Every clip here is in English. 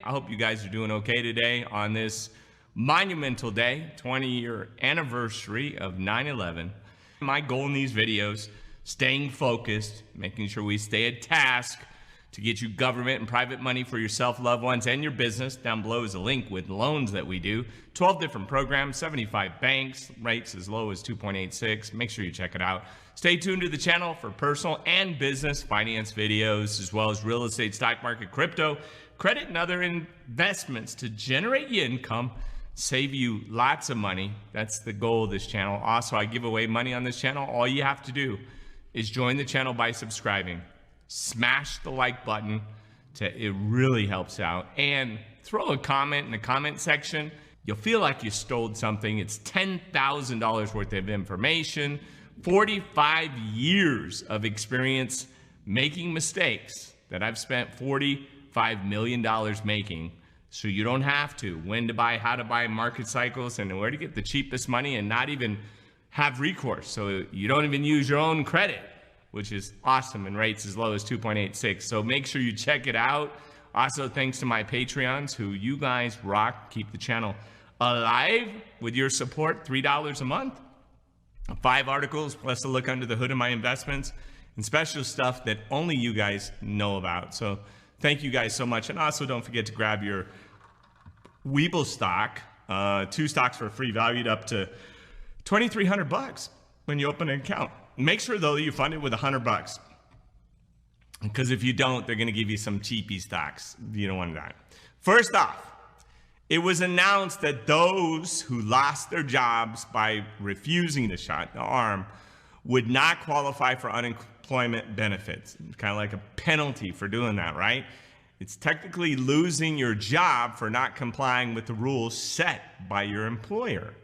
I hope you guys are doing okay today on this monumental day, 20-year anniversary of 9/11. My goal in these videos, staying focused, making sure we stay at task to get you government and private money for yourself, loved ones, and your business. Down below is a link with loans that we do. 12 different programs, 75 banks, rates as low as 2.86. Make sure you check it out. Stay tuned to the channel for personal and business finance videos, as well as real estate, stock market, crypto, credit, and other investments to generate you income, save you lots of money. That's the goal of this channel. Also, I give away money on this channel. All you have to do is join the channel by subscribing. Smash the like button. It really helps out. And throw a comment in the comment section. You'll feel like you stole something. It's $10,000 worth of information, 45 years of experience making mistakes that I've spent $45 million making, so you don't have to. When to buy, how to buy, market cycles, and where to get the cheapest money and not even have recourse. So you don't even use your own credit, which is awesome, and rates as low as 2.86. So make sure you check it out. Also, thanks to my Patreons, who you guys rock, keep the channel alive with your support. $3 a month, 5 articles, plus a look under the hood of my investments, and special stuff that only you guys know about. So thank you guys so much. And also don't forget to grab your Webull stock, 2 stocks for free, valued up to $2,300 when you open an account. Make sure though that you fund it with $100, because if you don't, they're going to give you some cheapy stocks. You don't want that. First off, it was announced that those who lost their jobs by refusing the shot, the arm, would not qualify for unemployment benefits. It's kind of like a penalty for doing that, right? It's technically losing your job for not complying with the rules set by your employer,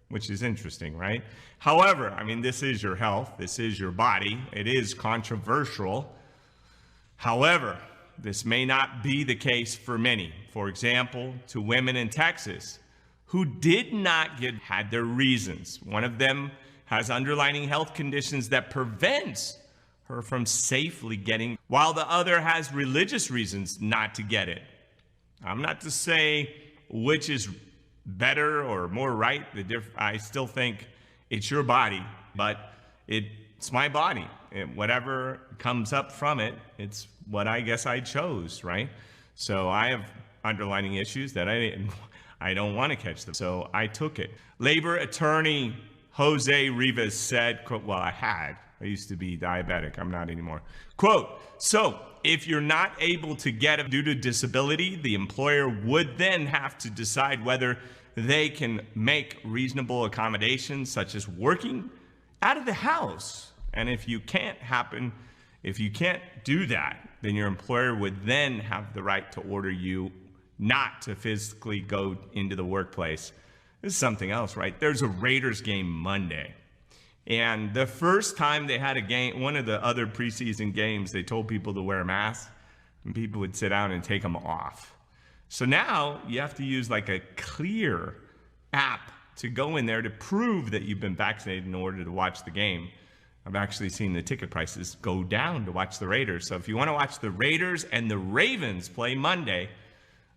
which is interesting, right? However, I mean, this is your health. This is your body. It is controversial. However, this may not be the case for many. For example, to women in Texas who did not had their reasons. One of them has underlying health conditions that prevents her from safely getting, while the other has religious reasons not to get it. I'm not to say which is better or more right. I still think it's your body, but it's my body. Whatever comes up from it, it's what I guess I chose, right? So I have underlying issues that I don't want to catch them, so I took it. Labor attorney Jose Rivas said, quote, well, I used to be diabetic. I'm not anymore. Quote, so if you're not able to get it due to disability, the employer would then have to decide whether they can make reasonable accommodations, such as working out of the house. And if you can't do that, then your employer would then have the right to order you not to physically go into the workplace. This is something else, right? There's a Raiders game Monday. And the first time they had a game, one of the other preseason games, they told people to wear masks, and people would sit down and take them off. So now you have to use like a Clear app to go in there to prove that you've been vaccinated in order to watch the game. I've actually seen the ticket prices go down to watch the Raiders. So if you want to watch the Raiders and the Ravens play Monday,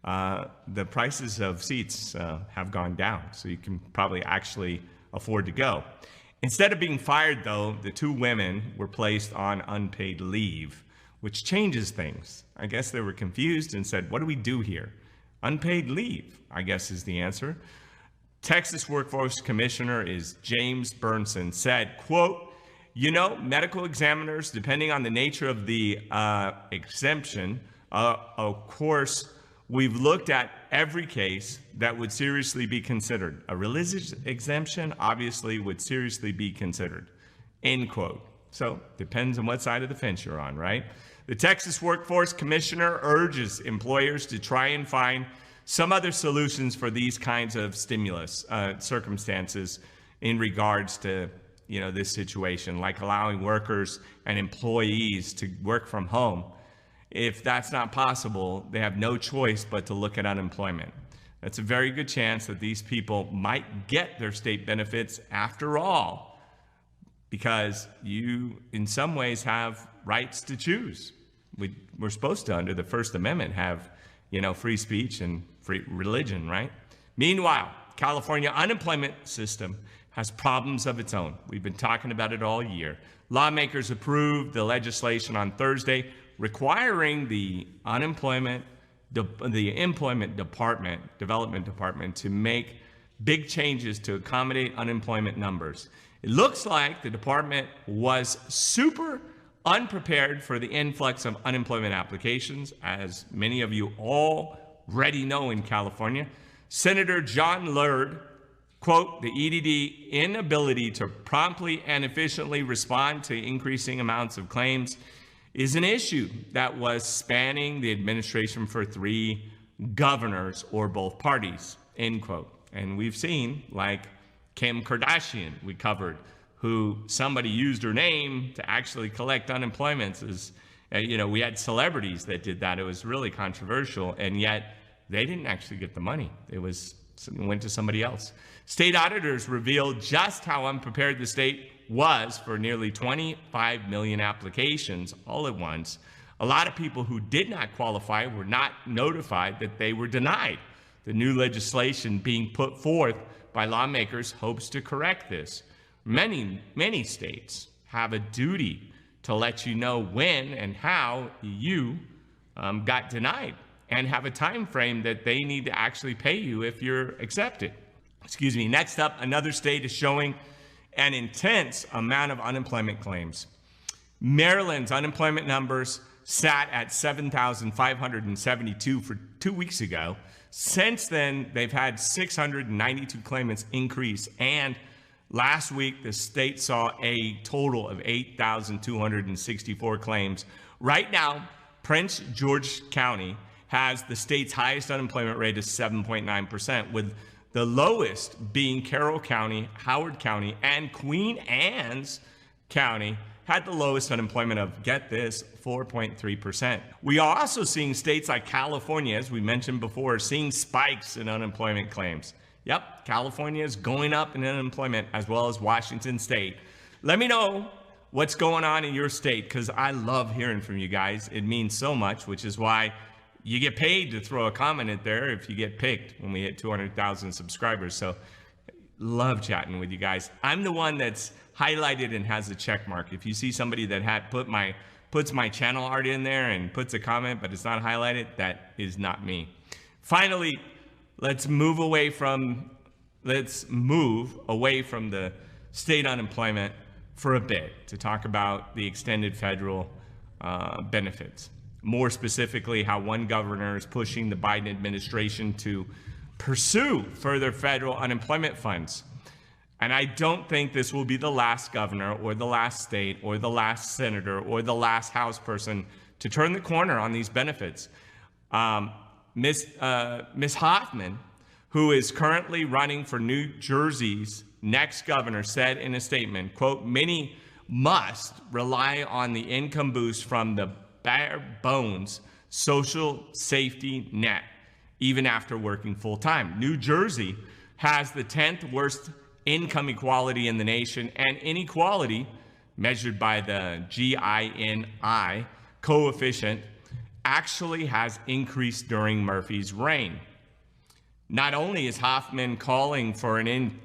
the prices of seats have gone down. So you can probably actually afford to go. Instead of being fired, though, the 2 women were placed on unpaid leave, which changes things. I guess they were confused and said, what do we do here? Unpaid leave, I guess, is the answer. Texas Workforce Commissioner is James Burnson said, quote, you know, medical examiners, depending on the nature of the exemption, of course, we've looked at every case that would seriously be considered. A religious exemption obviously would seriously be considered, end quote. So depends on what side of the fence you're on, right? The Texas Workforce Commissioner urges employers to try and find some other solutions for these kinds of stimulus circumstances in regards to, you know, this situation, like allowing workers and employees to work from home. If that's not possible, they have no choice but to look at unemployment. That's a very good chance that these people might get their state benefits after all, because you, in some ways, have rights to choose. We're supposed to, under the First Amendment, have free speech and free religion, right? Meanwhile, California unemployment system has problems of its own. We've been talking about it all year. Lawmakers approved the legislation on Thursday requiring the Employment Development Department to make big changes to accommodate unemployment numbers. It looks like the department was super unprepared for the influx of unemployment applications, as many of you already know in California. Senator John Lurd, quote, the EDD inability to promptly and efficiently respond to increasing amounts of claims is an issue that was spanning the administration for 3 governors or both parties, end quote. And we've seen, like Kim Kardashian, we covered, who somebody used her name to actually collect unemployments. We had celebrities that did that. It was really controversial, and yet they didn't actually get the money. It went to somebody else. State auditors revealed just how unprepared the state was for nearly 25 million applications all at once. A lot of people who did not qualify were not notified that they were denied. The new legislation being put forth by lawmakers hopes to correct this. Many states have a duty to let you know when and how you got denied, and have a time frame that they need to actually pay you if you're accepted. Next up, another state is showing an intense amount of unemployment claims. Maryland's unemployment numbers sat at 7,572 for 2 weeks ago. Since then, they've had 692 claimants increase, and last week, the state saw a total of 8,264 claims. Right now, Prince George County has the state's highest unemployment rate of 7.9%, with the lowest being Carroll County, Howard County, and Queen Anne's County had the lowest unemployment of, get this, 4.3%. We are also seeing states like California, as we mentioned before, seeing spikes in unemployment claims. Yep, California is going up in unemployment, as well as Washington State. Let me know what's going on in your state, because I love hearing from you guys. It means so much, which is why you get paid to throw a comment in there if you get picked when we hit 200,000 subscribers. So love chatting with you guys. I'm the one that's highlighted and has a check mark. If you see somebody that puts my channel art in there and puts a comment but it's not highlighted, that is not me. Finally, let's move away from the state unemployment for a bit to talk about the extended federal benefits. More specifically, how one governor is pushing the Biden administration to pursue further federal unemployment funds. And I don't think this will be the last governor or the last state or the last senator or the last House person to turn the corner on these benefits. Ms. Hoffman, who is currently running for New Jersey's next governor, said in a statement, quote, many must rely on the income boost from the bare bones social safety net, even after working full time. New Jersey has the 10th worst income equality in the nation, and inequality measured by the Gini coefficient actually has increased during Murphy's reign. Not only is Hoffman calling for an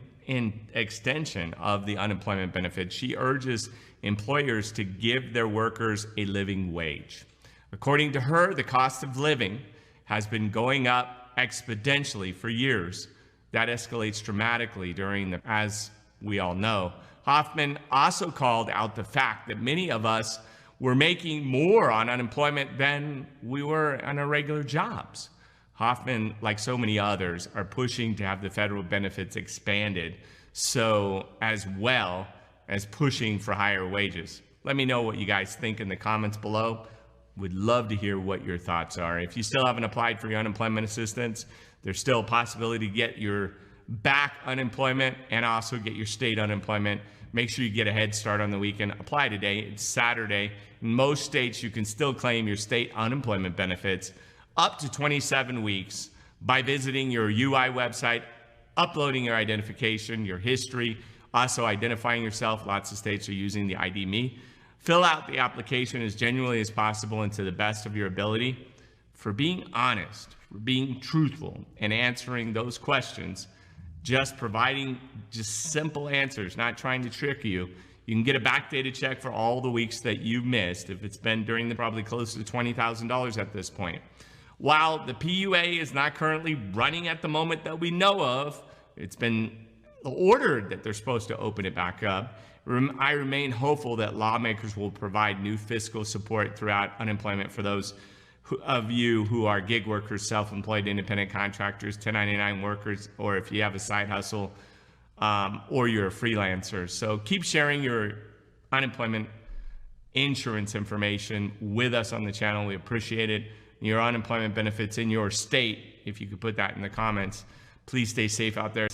extension of the unemployment benefit, she urges employers to give their workers a living wage. According to her, the cost of living has been going up exponentially for years. That escalates dramatically as we all know. Hoffman also called out the fact that many of us were making more on unemployment than we were on our regular jobs. Hoffman, like so many others, are pushing to have the federal benefits expanded, so as well as pushing for higher wages. Let me know what you guys think in the comments below. Would love to hear what your thoughts are. If you still haven't applied for your unemployment assistance, there's still a possibility to get your back unemployment and also get your state unemployment. Make sure you get a head start on the weekend. Apply today. It's Saturday. In most states, you can still claim your state unemployment benefits up to 27 weeks by visiting your UI website, uploading your identification, your history, also identifying yourself. Lots of states are using the ID Me. Fill out the application as genuinely as possible and to the best of your ability. for being honest, for being truthful, and answering those questions, just providing just simple answers, not trying to trick you. You can get a backdated check for all the weeks that you missed if it's been during the probably close to $20,000 at this point. While the PUA is not currently running at the moment that we know of, it's been ordered that they're supposed to open it back up. I remain hopeful that lawmakers will provide new fiscal support throughout unemployment for those of you who are gig workers, self-employed, independent contractors, 1099 workers, or if you have a side hustle, or you're a freelancer. So keep sharing your unemployment insurance information with us on the channel. We appreciate it. Your unemployment benefits in your state, if you could put that in the comments. Please stay safe out there.